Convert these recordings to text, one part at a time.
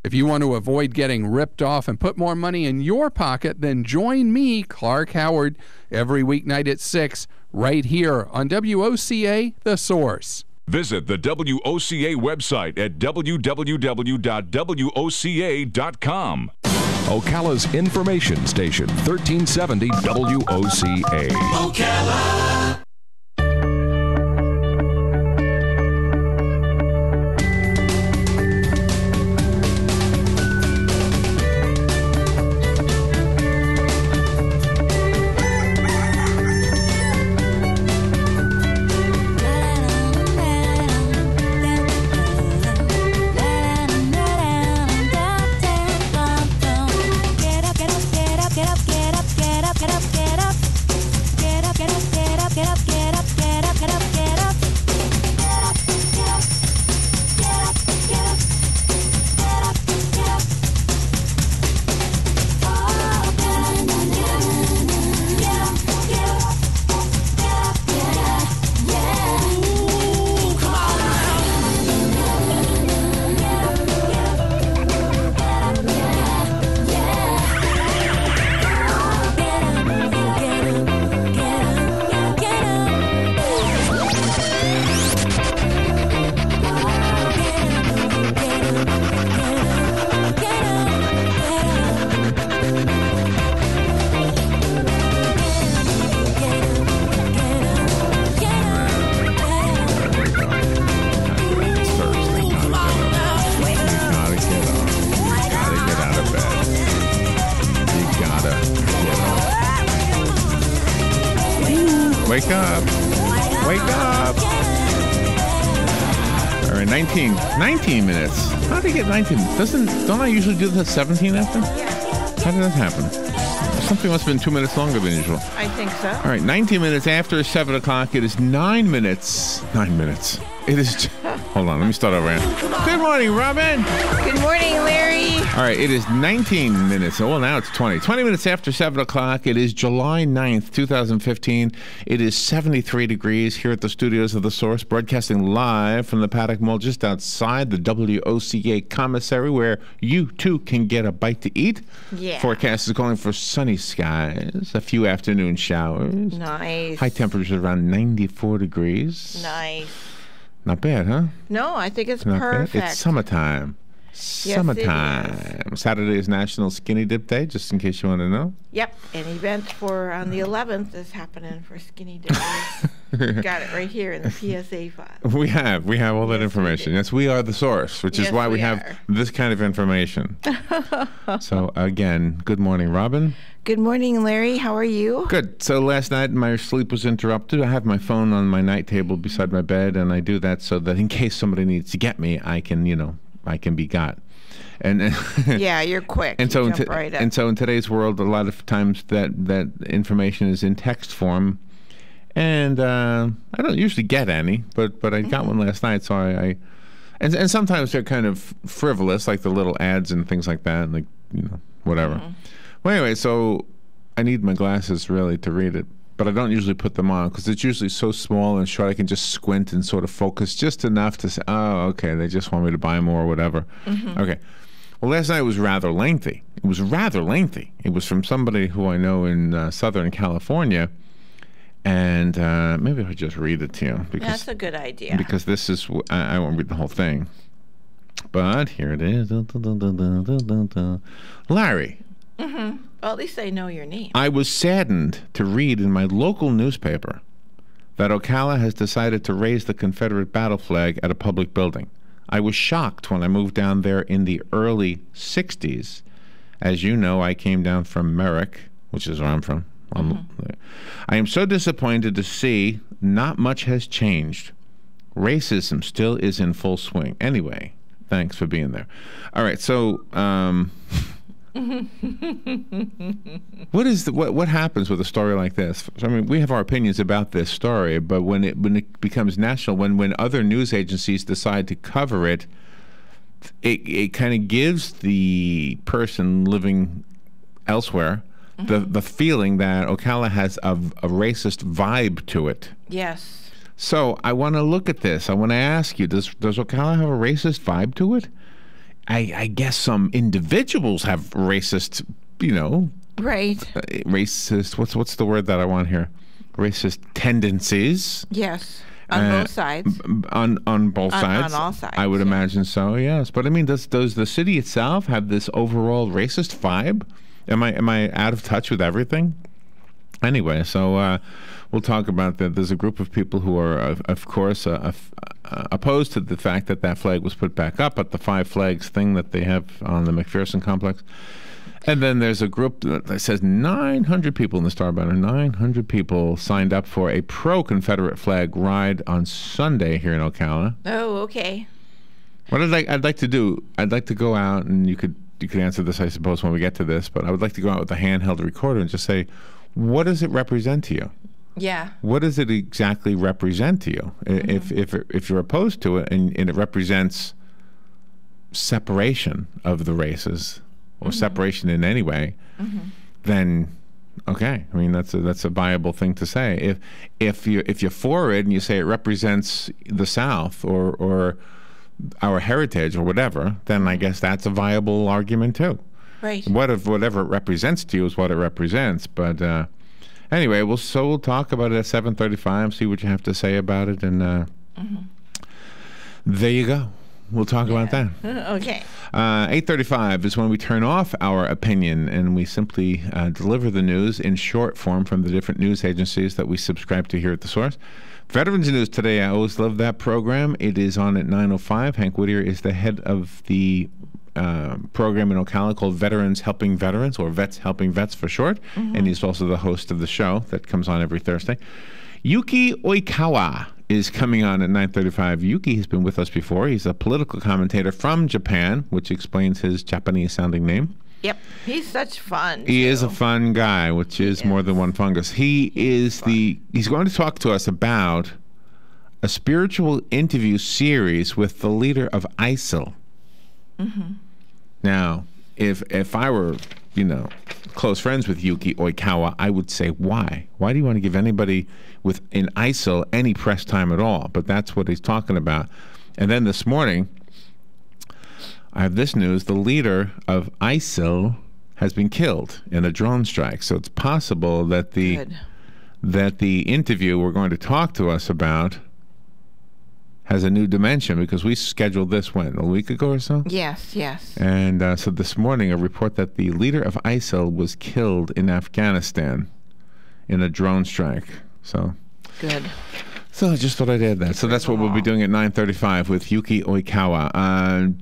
If you want to avoid getting ripped off and put more money in your pocket, then join me, Clark Howard, every weeknight at 6, right here on WOCA, The Source. Visit the WOCA website at www.woca.com. Ocala's information station, 1370 WOCA. Ocala. Wake up. Wake up. All right, 19 minutes. How did he get 19? Don't I usually do this at 17 after? How did that happen? Something must have been 2 minutes longer than usual. I think so. All right, 19 minutes after 7 o'clock. It is 9 minutes. 9 minutes. It is... Hold on, let me start over again. Good morning, Robin. Good morning, Larry. All right, it is 19 minutes. Well, now it's 20. 20 minutes after 7 o'clock. It is July 9th, 2015. It is 73 degrees here at the studios of The Source, broadcasting live from the Paddock Mall just outside the WOCA commissary, where you, too, can get a bite to eat. Yeah. Forecast is calling for sunny skies, a few afternoon showers. Nice. High temperatures around 94 degrees. Nice. Not bad, huh? No, I think it's Not perfect. bad. It's summertime. Summertime. Saturday is National Skinny Dip Day, just in case you want to know. Yep. An event for on the 11th is happening for Skinny Dippers. Got it right here in the PSA file. We have all that information. Yes, we are The Source, which is why we have this kind of information. So, again, good morning, Robin. Good morning, Larry. How are you? Good. So last night my sleep was interrupted. I have my phone on my night table beside my bed, and I do that so that in case somebody needs to get me, I can be got. And yeah, you're quick. And so, right up. And so in today's world, a lot of times that information is in text form, and I don't usually get any, but I got one last night. So and sometimes they're kind of frivolous, like the little ads and things like that, like whatever. Mm-hmm. Well, anyway, so I need my glasses really to read it, but I don't usually put them on because it's usually so small and short I can just squint and sort of focus just enough to say, oh, okay, they just want me to buy more or whatever. Mm-hmm. Okay. Well, last night was rather lengthy. It was from somebody who I know in Southern California, and maybe I'll just read it to you. Because, that's a good idea. Because this is, I won't read the whole thing, but here it is. Larry. Mm-hmm. Well, at least they know your name. I was saddened to read in my local newspaper that Ocala has decided to raise the Confederate battle flag at a public building. I was shocked when I moved down there in the early 60s. As you know, I came down from Merrick, which is where I'm from. Mm-hmm. I am so disappointed to see not much has changed. Racism still is in full swing. Anyway, thanks for being there. All right, so... what happens with a story like this? I mean, we have our opinions about this story, but when it becomes national, when other news agencies decide to cover it, it kind of gives the person living elsewhere the feeling that Ocala has a racist vibe to it. Yes. So I want to look at this. I want to ask you: Does Ocala have a racist vibe to it? I guess some individuals have racist, Right. racist. What's the word that I want here? Racist tendencies. Yes. On both sides. On both sides. On all sides. I would yeah. imagine so. Yes, but I mean, does the city itself have this overall racist vibe? Am I out of touch with everything? Anyway, so we'll talk about that. There's a group of people who are, of course, opposed to the fact that flag was put back up at the 5 flags thing that they have on the McPherson complex. And then there's a group that says 900 people in the Star Banner. 900 people signed up for a pro-Confederate flag ride on Sunday here in Ocala. Oh, okay. What I'd like to do, I'd like to go out, and you could answer this, I suppose, when we get to this, but I would like to go out with a handheld recorder and just say, what does it represent to you? Yeah. What does it exactly represent to you? If you're opposed to it and it represents separation of the races or separation in any way, then okay. I mean, that's a viable thing to say. If you're for it and you say it represents the South or our heritage or whatever, then I guess that's a viable argument too. Right. Whatever it represents to you is what it represents. But anyway, we'll talk about it at 7:35. See what you have to say about it, and there you go. We'll talk about that. Okay. 8:35 is when we turn off our opinion and we simply deliver the news in short form from the different news agencies that we subscribe to here at The Source. Veterans News Today, I always love that program. It is on at 9:05. Hank Whittier is the head of the program in Ocala called Veterans Helping Veterans, or Vets Helping Vets for short, and he's also the host of the show that comes on every Thursday. Yuki Oikawa is coming on at 9:35. Yuki has been with us before. He's a political commentator from Japan, which explains his Japanese-sounding name. Yep. He's such fun. He is a fun guy, which is more than one fungus. He's going to talk to us about a spiritual interview series with the leader of ISIL. Now, if I were, close friends with Yuki Oikawa, I would say, why? Why do you want to give anybody in ISIL any press time at all? But that's what he's talking about. And then this morning, I have this news. The leader of ISIL has been killed in a drone strike. So it's possible that the interview we're going to talk to us about has a new dimension, because we scheduled this, a week ago or so? Yes. And so this morning, a report that the leader of ISIL was killed in Afghanistan in a drone strike. So good. So I just thought I'd add that. So that's what we'll be doing at 9:35 with Yuki Oikawa. And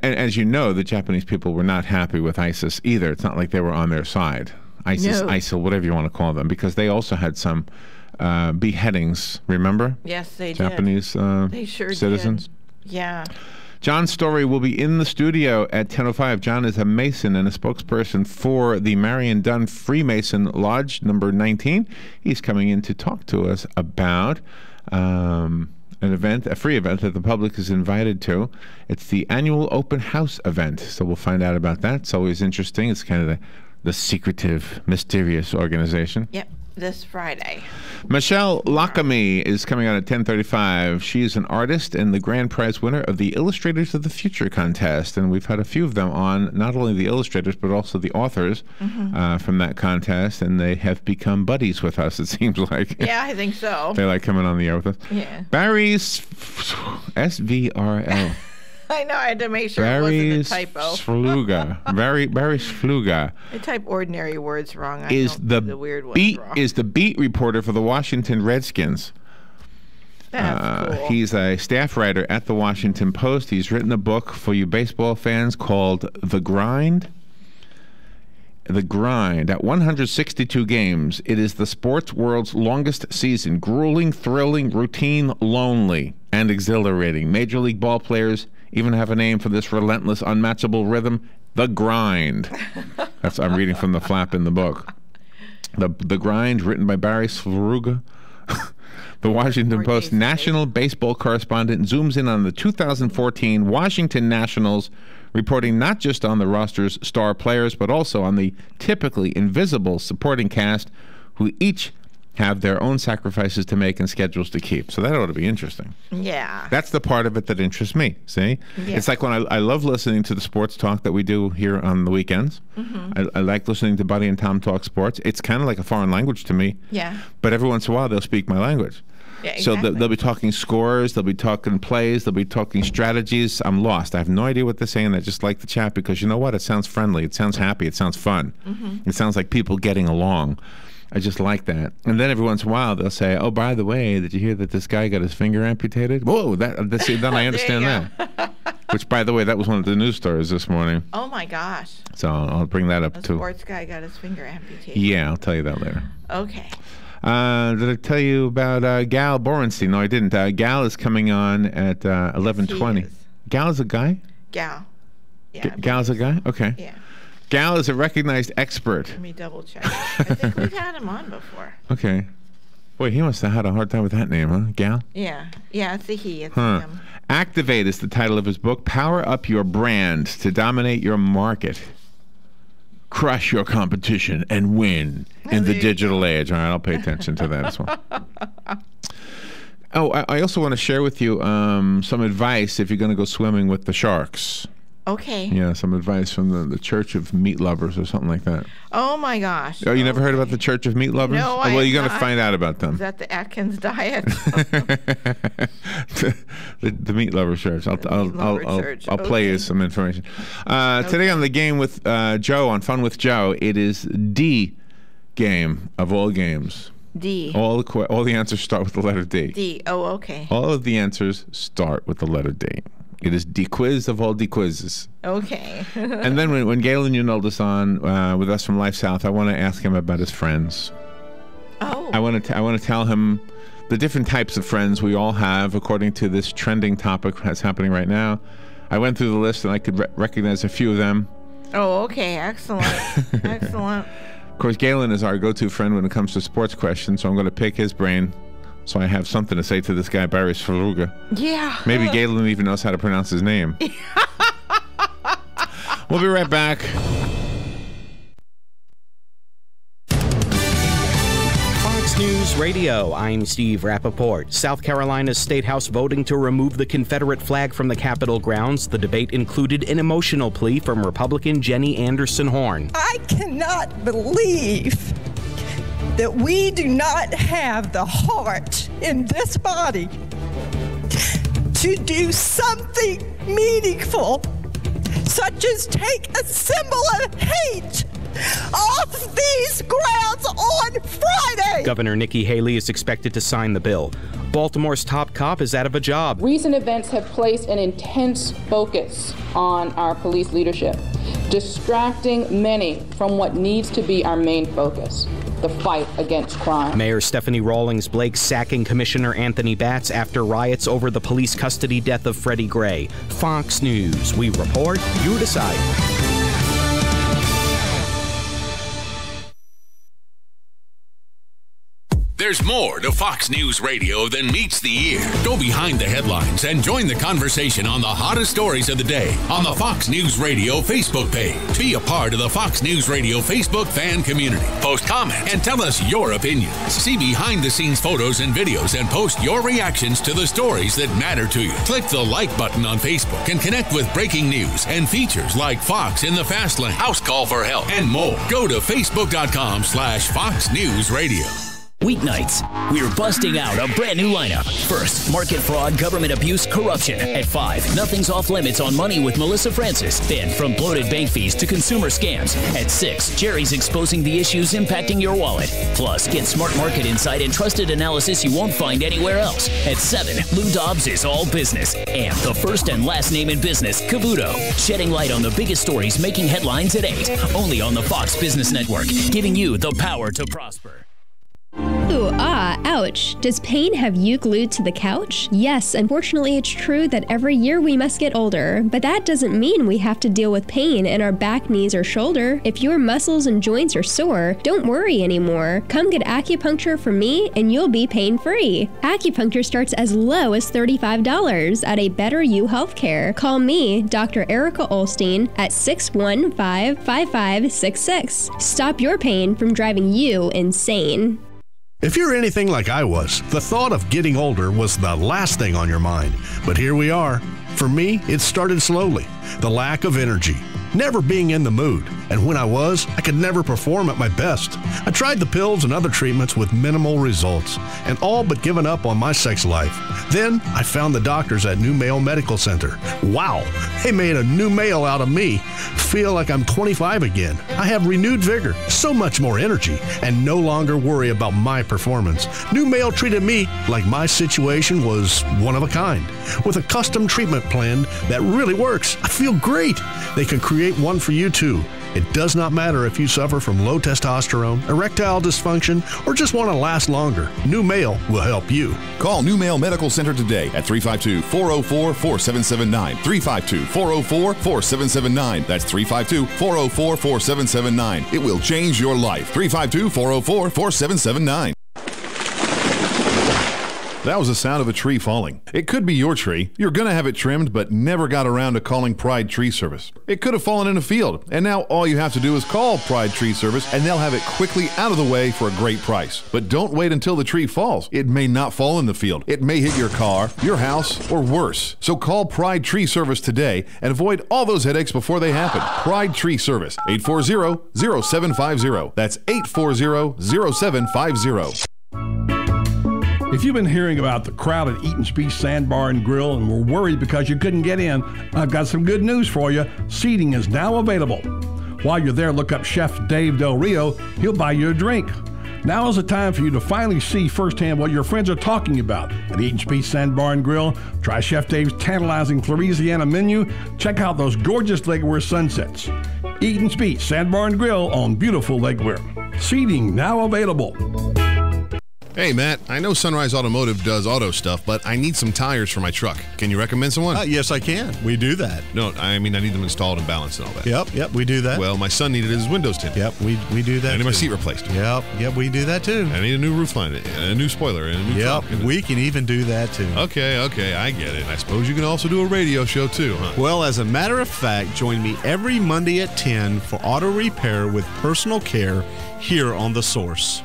as you know, the Japanese people were not happy with ISIS either. It's not like they were on their side. ISIL, whatever you want to call them, because they also had some beheadings, remember? Yes, they Japanese did. They sure citizens. Did. Yeah. John Story will be in the studio at 10:05. John is a Mason and a spokesperson for the Marion Dunn Freemason Lodge number 19. He's coming in to talk to us about an event, a free event that the public is invited to. It's the annual open house event. So we'll find out about that. It's always interesting. It's kind of the secretive, mysterious organization. Yep. This Friday. Michelle Lockamy is coming out at 10:35. She is an artist and the grand prize winner of the Illustrators of the Future contest. And we've had a few of them on, not only the illustrators, but also the authors from that contest. And they have become buddies with us, it seems like. Yeah, I think so. They like coming on the air with us. Yeah. Barry's SVRL. I know, I had to make sure it wasn't a typo. Barry Sfluga. I type ordinary words wrong. I is don't do the weird ones wrong. Is the beat reporter for the Washington Redskins. That's cool. He's a staff writer at the Washington Post. He's written a book for you baseball fans called The Grind. The Grind. At 162 games, it is the sports world's longest season. Grueling, thrilling, routine, lonely, and exhilarating. Major League ball players even have a name for this relentless, unmatchable rhythm: The Grind. I'm reading from the flap in the book. The Grind, written by Barry Sfluga. The Washington Post national baseball correspondent zooms in on the 2014 Washington Nationals, reporting not just on the roster's star players, but also on the typically invisible supporting cast who each have their own sacrifices to make and schedules to keep. So that ought to be interesting. Yeah. That's the part of it that interests me, see? Yeah. It's like when I love listening to the sports talk that we do here on the weekends. I like listening to Buddy and Tom talk sports. It's kind of like a foreign language to me. Yeah. But every once in a while, they'll speak my language. Yeah, exactly. So they'll be talking scores, they'll be talking plays, they'll be talking strategies. I'm lost. I have no idea what they're saying. I just like the chat because you know what? It sounds friendly. It sounds happy. It sounds fun. It sounds like people getting along. I just like that. And then every once in a while, they'll say, oh, by the way, did you hear that this guy got his finger amputated? Whoa, see, then I understand that. Which, by the way, that was one of the news stories this morning. Oh, my gosh. So I'll bring that up, too. A sports guy got his finger amputated. Yeah, I'll tell you that later. Okay. Did I tell you about Gal Borenstein? No, I didn't. Gal is coming on at 11:20. Yes, Gal is a guy? Gal. Yeah. Gal's a guy? Okay. Yeah. Gal is a recognized expert. Let me double check. I think we've had him on before. Okay. Boy, he must have had a hard time with that name, huh? Gal? Yeah. Yeah, it's a he. It's him. Activate is the title of his book. Power up your brand to dominate your market. Crush your competition and win in the digital age. All right, I'll pay attention to that as well. Oh, I also want to share with you some advice if you're going to go swimming with the sharks. Okay. Yeah, some advice from the Church of Meat Lovers or something like that. Oh, my gosh. Oh, you never heard about the Church of Meat Lovers? No, well, you're going to find out about them. Is that the Atkins diet? the Meat Lover Church. I'll play you some information. Today on the game with Joe, on Fun with Joe, it is D game of all games. D. All the answers start with the letter D. D. Oh, okay. All of the answers start with the letter D. It is D quiz of all D quizzes. Okay. And then when Galen Unolda's on with us from Life South, I want to ask him about his friends. Oh. I want to tell him the different types of friends we all have according to this trending topic that's happening right now. I went through the list and I could recognize a few of them. Oh, okay. Excellent. Excellent. Of course, Galen is our go-to friend when it comes to sports questions, so I'm going to pick his brain. So I have something to say to this guy, Barry Sfaruga. Yeah. Maybe Galen even knows how to pronounce his name. We'll be right back. Fox News Radio, I'm Steve Rappaport. South Carolina's State House voting to remove the Confederate flag from the Capitol grounds. The debate included an emotional plea from Republican Jenny Anderson Horn. I cannot believe that we do not have the heart in this body to do something meaningful, such as take a symbol of hate off these grounds on Friday. Governor Nikki Haley is expected to sign the bill. Baltimore's top cop is out of a job. Recent events have placed an intense focus on our police leadership, distracting many from what needs to be our main focus, the fight against crime. Mayor Stephanie Rawlings Blake sacking Commissioner Anthony Batts after riots over the police custody death of Freddie Gray. Fox News. We report, you decide. There's more to Fox News Radio than meets the ear. Go behind the headlines and join the conversation on the hottest stories of the day on the Fox News Radio Facebook page. Be a part of the Fox News Radio Facebook fan community. Post comments and tell us your opinions. See behind-the-scenes photos and videos and post your reactions to the stories that matter to you. Click the like button on Facebook and connect with breaking news and features like Fox in the Fast Lane, House Call for Help, and more. Go to facebook.com/Fox News Radio. Weeknights, we're busting out a brand new lineup. First, market fraud, government abuse, corruption. At 5, nothing's off limits on money with Melissa Francis. Then, from bloated bank fees to consumer scams. At 6, Jerry's exposing the issues impacting your wallet. Plus, get smart market insight and trusted analysis you won't find anywhere else. At 7, Lou Dobbs is all business. And the first and last name in business, Cavuto. Shedding light on the biggest stories making headlines at 8. Only on the Fox Business Network, giving you the power to prosper. Ooh, ouch. Does pain have you glued to the couch? Yes, unfortunately it's true that every year we must get older, but that doesn't mean we have to deal with pain in our back, knees, or shoulder. If your muscles and joints are sore, don't worry anymore. Come get acupuncture from me and you'll be pain-free. Acupuncture starts as low as $35 at a Better You Healthcare. Call me, Dr. Erica Olstein, at 615-5566. Stop your pain from driving you insane. If you're anything like I was, the thought of getting older was the last thing on your mind. But here we are. For me, it started slowly. The lack of energy, never being in the mood, and when I was, I could never perform at my best. I tried the pills and other treatments with minimal results, and all but given up on my sex life. Then, I found the doctors at New Male Medical Center. Wow, they made a new male out of me. Feel like I'm 25 again. I have renewed vigor, so much more energy, and no longer worry about my performance. New Male treated me like my situation was one of a kind, with a custom treatment plan that really works. I feel great. They can create one for you too. It does not matter if you suffer from low testosterone, erectile dysfunction, or just want to last longer. New Male will help you. Call New Male Medical Center today at 352-404-4779. 352-404-4779. That's 352-404-4779. It will change your life. 352-404-4779. That was the sound of a tree falling. It could be your tree. You're going to have it trimmed, but never got around to calling Pride Tree Service. It could have fallen in a field, and now all you have to do is call Pride Tree Service, and they'll have it quickly out of the way for a great price. But don't wait until the tree falls. It may not fall in the field. It may hit your car, your house, or worse. So call Pride Tree Service today and avoid all those headaches before they happen. Pride Tree Service, 840-0750. That's 840-0750. If you've been hearing about the crowded Eaton's Beach Sandbar and Grill and were worried because you couldn't get in, I've got some good news for you. Seating is now available. While you're there, look up Chef Dave Del Rio. He'll buy you a drink. Now is the time for you to finally see firsthand what your friends are talking about at Eaton's Beach Sandbar and Grill. Try Chef Dave's tantalizing Louisiana menu. Check out those gorgeous Lake Weir sunsets. Eaton's Beach Sandbar and Grill on beautiful Lake Weir. Seating now available. Hey, Matt, I know Sunrise Automotive does auto stuff, but I need some tires for my truck. Can you recommend someone? Yes, I can. We do that. No, I mean, I need them installed and balanced and all that. Yep, we do that. Well, my son needed his windows tinted. Yep, we do that. I need my seat replaced. Yep, we do that too. I need a new roof line, a new spoiler, and a new trunk. We can even do that too. Okay, I get it. I suppose you can also do a radio show too, huh? Well, as a matter of fact, join me every Monday at 10 for auto repair with personal care here on The Source.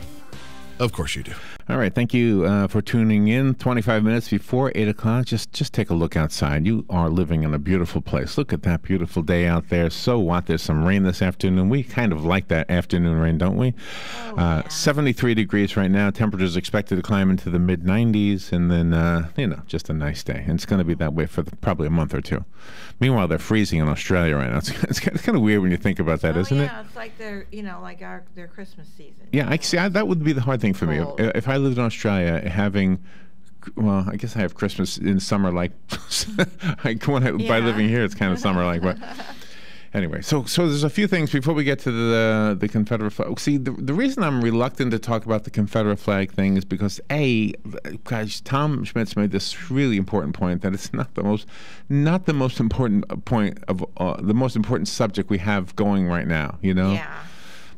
Of course you do. All right, thank you for tuning in. 25 minutes before 8 o'clock, just take a look outside. You are living in a beautiful place. Look at that beautiful day out there. So what? There's some rain this afternoon. We kind of like that afternoon rain, don't we? 73 degrees right now. Temperatures expected to climb into the mid-90s, and then, just a nice day. And it's going to be that way for probably a month or two. Meanwhile, they're freezing in Australia right now. It's kind of weird when you think about that, isn't it? Yeah, it's like their Christmas season. Yeah, that would be the hard thing for me. If I lived in Australia, I guess I have Christmas in summer by living here, it's kind of summer like. But anyway, so there's a few things before we get to the Confederate flag. See, the reason I'm reluctant to talk about the Confederate flag thing is because Tom Schmitz made this really important point that it's not the most important point of the most important subject we have going right now. Yeah.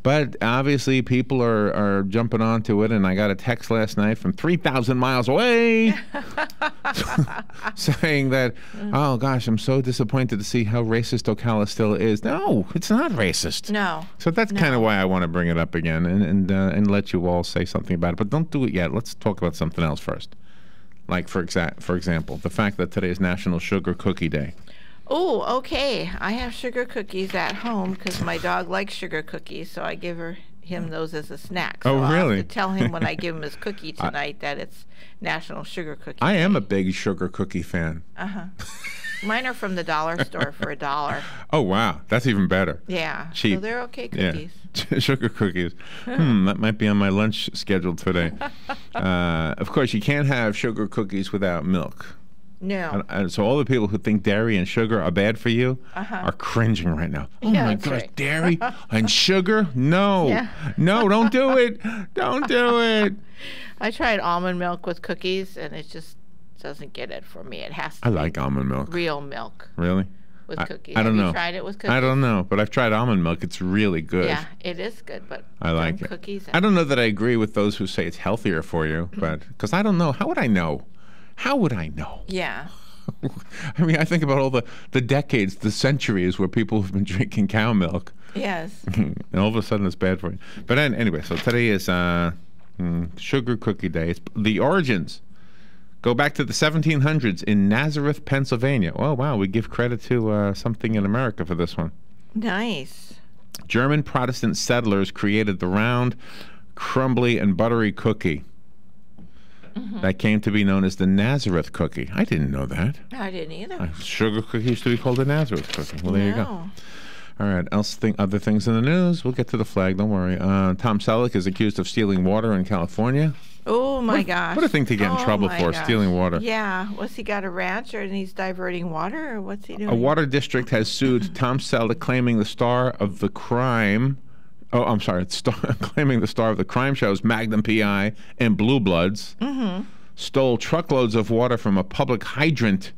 But obviously, people are jumping onto it, and I got a text last night from 3,000 miles away saying that, oh gosh, I'm so disappointed to see how racist Ocala still is. No, it's not racist. No. So that's kind of why I want to bring it up again and let you all say something about it. But don't do it yet. Let's talk about something else first. Like, for example, the fact that today is National Sugar Cookie Day. Oh, okay. I have sugar cookies at home because my dog likes sugar cookies, so I give him those as a snack. So really? I'll have to tell him when I give him his cookie tonight that it's National Sugar Cookie I Day. am a big sugar cookie fan. Mine are from the dollar store for $1. Oh, wow. That's even better. Yeah. Cheap. So they're okay cookies. Yeah. Sugar cookies. That might be on my lunch schedule today. Of course, you can't have sugar cookies without milk. No. And so all the people who think dairy and sugar are bad for you are cringing right now. Oh my gosh, right. Dairy and sugar? No. Yeah. No, don't do it. Don't do it. I tried almond milk with cookies, and it just doesn't get it for me. It has to I like almond milk. Real milk. Really? With cookies. I don't know. Have you tried it with cookies? I don't know, but I've tried almond milk. It's really good. Yeah, it is good, but I like it. Cookies. I don't know that I agree with those who say it's healthier for you, but because I don't know. How would I know? How would I know? Yeah. I mean, I think about all the decades, the centuries where people have been drinking cow milk. Yes. And all of a sudden it's bad for you. But anyway, so today is Sugar Cookie Day. The origins go back to the 1700s in Nazareth, Pennsylvania. Oh, wow. We give credit to something in America for this one. Nice. German Protestant settlers created the round, crumbly, and buttery cookie. That came to be known as the Nazareth cookie. I didn't know that. I didn't either. Sugar cookie used to be called the Nazareth cookie. Well, there you go. All right, other things in the news. We'll get to the flag, don't worry. Tom Selleck is accused of stealing water in California. Oh, my gosh. What a thing to get in trouble for, stealing water. Yeah. What's he got, a ranch, and he's diverting water, or what's he doing? A water district has sued Tom Selleck, claiming the star of the crime... Oh, I'm sorry. Claiming the star of the crime shows Magnum P.I. and Blue Bloods stole truckloads of water from a public hydrant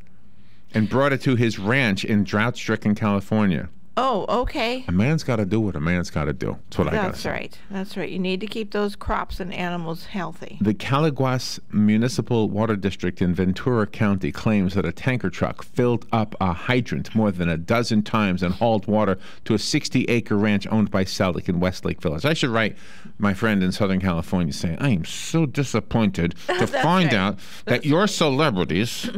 and brought it to his ranch in drought-stricken California. Oh, okay. A man's got to do what a man's got to do. That's what I got to say. That's right. That's right. You need to keep those crops and animals healthy. The Calaguas Municipal Water District in Ventura County claims that a tanker truck filled up a hydrant more than a dozen times and hauled water to a 60-acre ranch owned by Selleck in Westlake Village. I should write my friend in Southern California saying, I am so disappointed to find out that your celebrities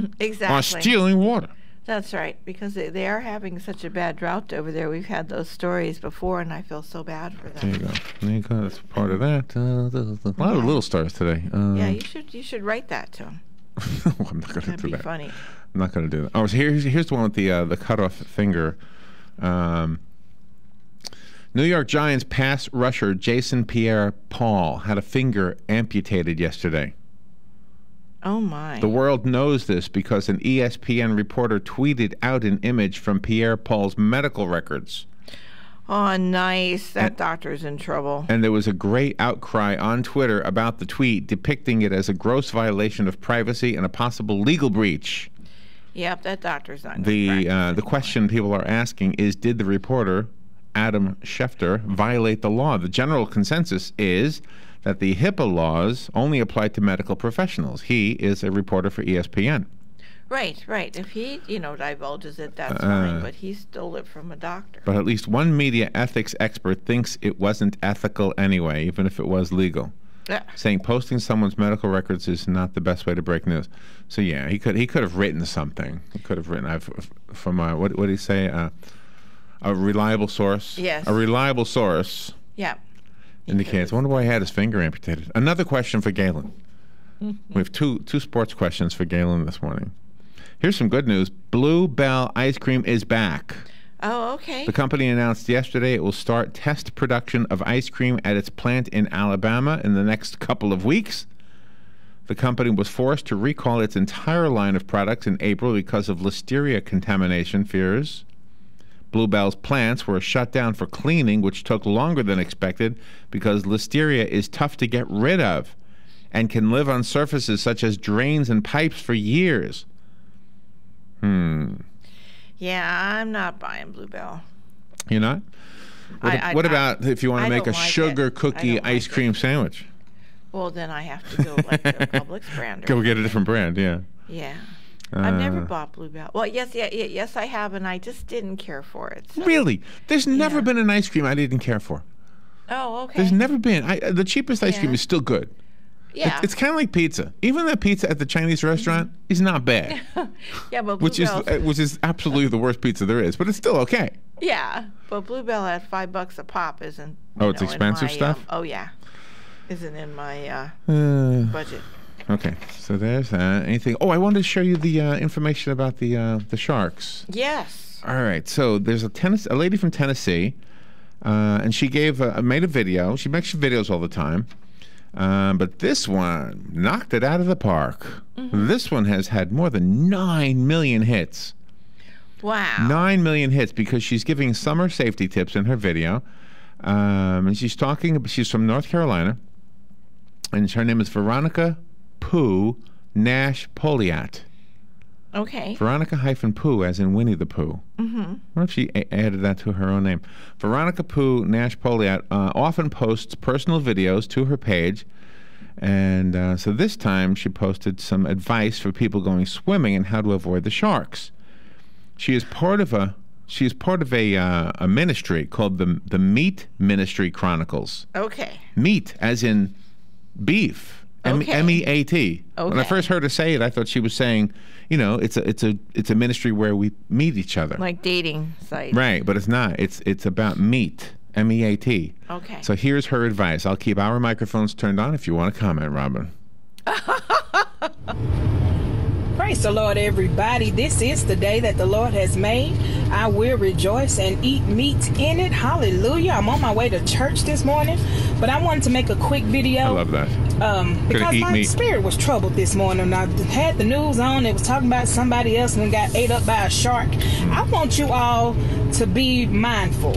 are stealing water. That's right, because they are having such a bad drought over there. We've had those stories before, and I feel so bad for them. There you go. There you go. That's part of that. A lot of little stars today. Yeah, you should write that to them. No, I'm not going to do that. That'd be funny. I'm not going to do that. Oh, so here's the one with the cut off finger. New York Giants pass rusher Jason Pierre-Paul had a finger amputated yesterday. Oh, my. The world knows this because an ESPN reporter tweeted out an image from Pierre-Paul's medical records. Oh, nice. That doctor's in trouble. And there was a great outcry on Twitter about the tweet, depicting it as a gross violation of privacy and a possible legal breach. Yep, that doctor's not The question people are asking is, did the reporter, Adam Schefter, violate the law? The general consensus is that the HIPAA laws only apply to medical professionals. He is a reporter for ESPN. Right. If he, divulges it, that's fine, but he stole it from a doctor. But at least one media ethics expert thinks it wasn't ethical anyway, even if it was legal. Saying posting someone's medical records is not the best way to break news. So yeah, he could have written something. He could have written from what did he say? A reliable source. Yes. A reliable source. Yeah. Indicates. I wonder why he had his finger amputated. Another question for Galen. We have two sports questions for Galen this morning. Here's some good news. Blue Bell ice cream is back. Oh, okay. The company announced yesterday it will start test production of ice cream at its plant in Alabama in the next couple of weeks. The company was forced to recall its entire line of products in April because of listeria contamination fears. Bluebell's plants were shut down for cleaning, which took longer than expected because listeria is tough to get rid of and can live on surfaces such as drains and pipes for years. Yeah, I'm not buying Bluebell. You're not? What about if you want to make a sugar cookie ice cream sandwich? Well, then I have to go like to a Publix brand. Go get a different brand, yeah. Yeah. I've never bought Bluebell. Well, yes, I have, and I just didn't care for it. So. Really? There's never been an ice cream I didn't care for. Oh, okay. There's never been. The cheapest ice cream is still good. Yeah. It's kind of like pizza. Even that pizza at the Chinese restaurant is not bad. Yeah, but which is absolutely the worst pizza there is, but it's still okay. Yeah, but Bluebell at $5 a pop isn't. It's expensive stuff? Oh yeah, isn't in my budget. Okay, so there's that. Anything? Oh, I wanted to show you the information about the Sharks. Yes. All right, so there's a lady from Tennessee, and she made a video. She makes videos all the time. But this one knocked it out of the park. This one has had more than 9 million hits. Wow. 9 million hits because she's giving summer safety tips in her video. And she's from North Carolina. And her name is Veronica Pooh Nash Poliat. Okay. Veronica-Pooh, as in Winnie the Pooh. What if she added that to her own name? Veronica Pooh Nash Poliat often posts personal videos to her page, and so this time she posted some advice for people going swimming and how to avoid the sharks. She is part of a ministry called the Meat Ministry Chronicles. Okay. Meat, as in beef. Okay. M-E-A-T. Okay. When I first heard her say it, I thought she was saying, it's a ministry where we meet each other. Like dating site. Right, but it's not. It's about meat. M-E-A-T. Okay. So here's her advice. I'll keep our microphones turned on if you want to comment, Robin. Praise the Lord, everybody. This is the day that the Lord has made. I will rejoice and eat meat in it. Hallelujah. I'm on my way to church this morning, but I wanted to make a quick video. I love that. Because my spirit was troubled this morning. I had the news on. It was talking about somebody else and then got ate up by a shark. I want you all to be mindful.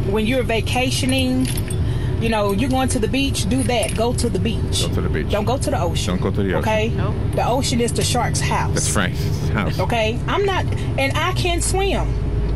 When you're vacationing, you're going to the beach, do that. Go to the beach. Go to the beach. Don't go to the ocean. Don't go to the ocean. Okay? Nope. The ocean is the shark's house. That's Frank's house. Okay? I can swim.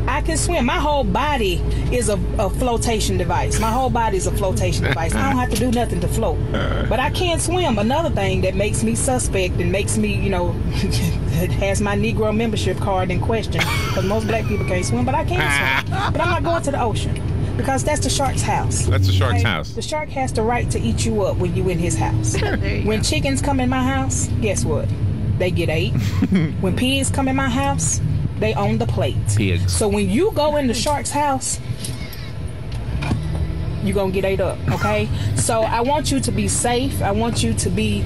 I can swim. My whole body is a flotation device. My whole body is a flotation device. I don't have to do nothing to float. But I can swim. Another thing that makes me suspect and makes me, it has my Negro membership card in question, because most black people can't swim, but I can swim. But I'm not going to the ocean. Because that's the shark's house. That's the shark's house. The shark has the right to eat you up when you in his house. When chickens come in my house, guess what? They get ate. When pigs come in my house, they own the plate. Pigs. So when you go in the shark's house, you're going to get ate up, okay? So I want you to be safe. I want you to be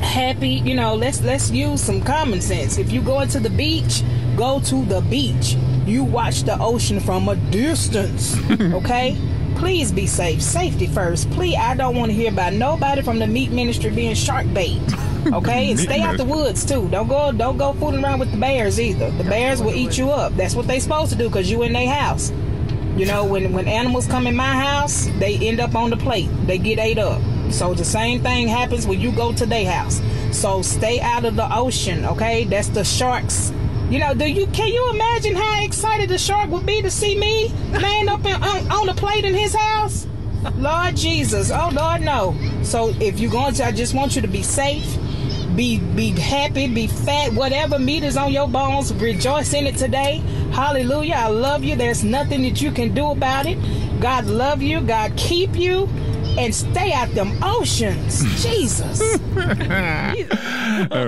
happy. Let's use some common sense. If you go into the beach, go to the beach. You watch the ocean from a distance, okay? Please be safe. Safety first. Please, I don't want to hear about nobody from the meat ministry being shark bait, okay? And stay out the woods too. Don't go fooling around with the bears either. The bears will eat you up. That's what they supposed to do because you in their house. When animals come in my house, they end up on the plate. They get ate up. So the same thing happens when you go to their house. So stay out of the ocean, okay? That's the sharks. Can you imagine how excited the shark would be to see me laying up on the plate in his house? Lord Jesus. Oh, Lord, no. So if you're going to, I just want you to be safe, be happy, be fat, whatever meat is on your bones, rejoice in it today. Hallelujah. I love you. There's nothing that you can do about it. God love you. God keep you. And stay out them oceans. Jesus. All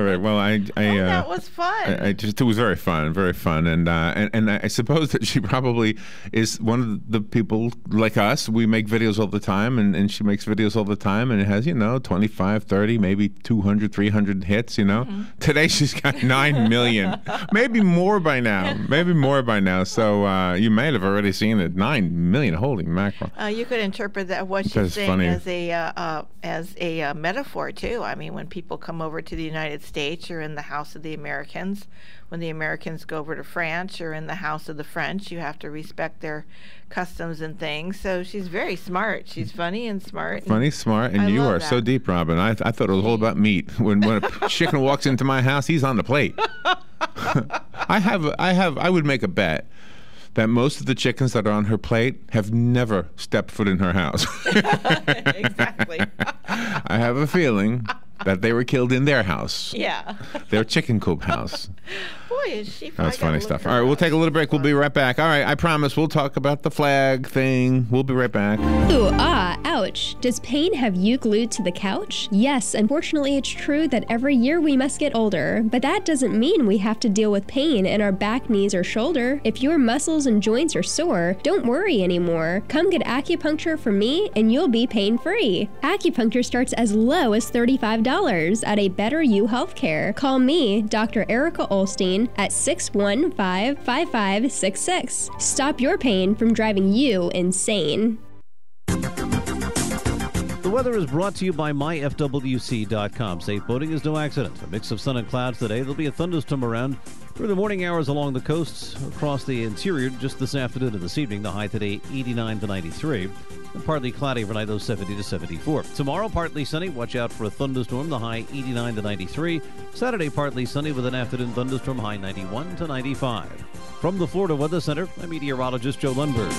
right. Well, that was fun. It was very fun, and I suppose that she probably is one of the people like us. We make videos all the time, and she makes videos all the time, and it has 25, 30, maybe 200, 300 hits. Mm-hmm. Today she's got 9 million, maybe more by now. So you may have already seen it. 9 million. Holy mackerel! You could interpret that what she's saying as a metaphor too. I mean, when people come over to the United States, you're in the house of the Americans. When the Americans go over to France, you're in the house of the French. You have to respect their customs and things. So she's very smart. She's funny and smart. And you are so deep, Robin. I thought it was all about meat. When a chicken walks into my house, he's on the plate. I would make a bet that most of the chickens that are on her plate have never stepped foot in her house. Exactly. I have a feeling that they were killed in their house. Yeah. Their chicken coop house. Boy, is she That's funny stuff. All right, we'll take a little break. We'll be right back. All right, I promise we'll talk about the flag thing. We'll be right back. Ooh, ouch. Does pain have you glued to the couch? Yes, unfortunately it's true that every year we must get older, but that doesn't mean we have to deal with pain in our back, knees, or shoulder. If your muscles and joints are sore, don't worry anymore. Come get acupuncture from me and you'll be pain-free. Acupuncture starts as low as $35 at a Better You Healthcare. Call me, Dr. Erica Olstein, at 615-5566. Stop your pain from driving you insane. The weather is brought to you by myfwc.com. Safe boating is no accident. A mix of sun and clouds today. There'll be a thunderstorm around through the morning hours along the coasts across the interior just this afternoon and this evening. The high today 89 to 93. And partly cloudy overnight, those 70 to 74. Tomorrow, partly sunny. Watch out for a thunderstorm. The high 89 to 93. Saturday, partly sunny with an afternoon thunderstorm. High 91 to 95. From the Florida Weather Center, I'm meteorologist Joe Lundberg.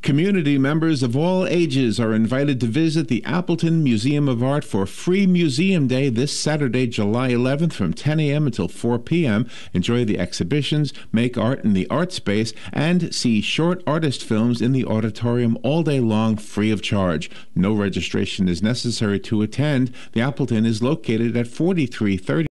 Community members of all ages are invited to visit the Appleton Museum of Art for Free Museum Day this Saturday, July 11th from 10 a.m. until 4 p.m. Enjoy the exhibitions, make art in the art space, and see short artist films in the auditorium all day long free of charge. No registration is necessary to attend. The Appleton is located at 4330